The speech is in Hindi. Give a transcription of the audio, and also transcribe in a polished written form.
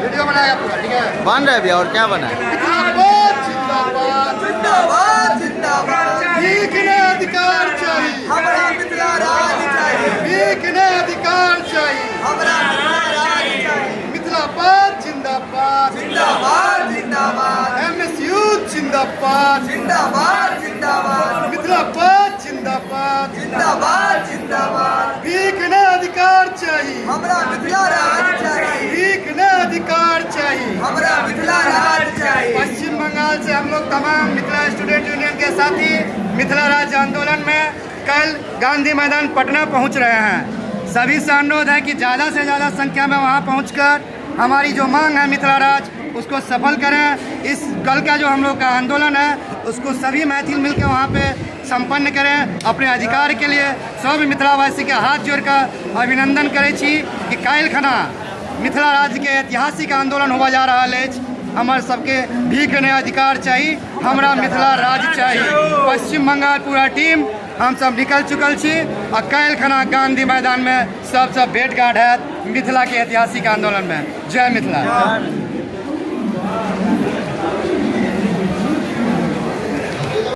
वीडियो बनाएगा पूरा, ठीक है? बन रहा है भैया, और क्या बना है? जिंदाबाद जिंदाबाद जिंदाबाद जिंदाबाद भीख ने अधिकार चाहिए, हमारा मिथिला राज चाहिए, भीख ने अधिकार चाहिए, हमारा मिथिला राज चाहिए, मिथिलाबाद जिंदाबाद, जिंदाबाद जिंदाबाद MSU जिंदाबाद, जिंदाबाद जिंदाबाद मिथिलाबाद जिंदाबाद, जिंदाबाद जिंदाबाद भीख ने अधिकार चाहिए, हमारा मिथिला राज चाहिए, भीख ने अधिकार चाहिए। हमारा मिथिला राज चाहिए। पश्चिम बंगाल से हम लोग तमाम मिथिला स्टूडेंट यूनियन के साथी मिथिला राज्य आंदोलन में कल गांधी मैदान पटना पहुंच रहे हैं। सभी से अनुरोध है कि ज़्यादा से ज़्यादा संख्या में वहां पहुंचकर हमारी जो मांग है मिथिला राज्य उसको सफल करें। इस कल का जो हम लोग का आंदोलन है उसको सभी मैथिल मिलकर वहाँ पे संपन्न करें अपने अधिकार के लिए। सब मिथिलावासी के हाथ जोड़कर अभिनंदन करै छी कि काल्हि खना मिथिला राज्य के ऐतिहासिक आंदोलन हुआ जा रहा है। हमार सबके भीख ने अधिकार चाहिए, हमरा मिथिला राज्य चाहिए। पश्चिम बंगाल पूरा टीम हम सब निकल चुकल छी और काल्हि खना गांधी मैदान में सब भेंट घाट है मिथिला के ऐतिहासिक आंदोलन में। जय मिथिला।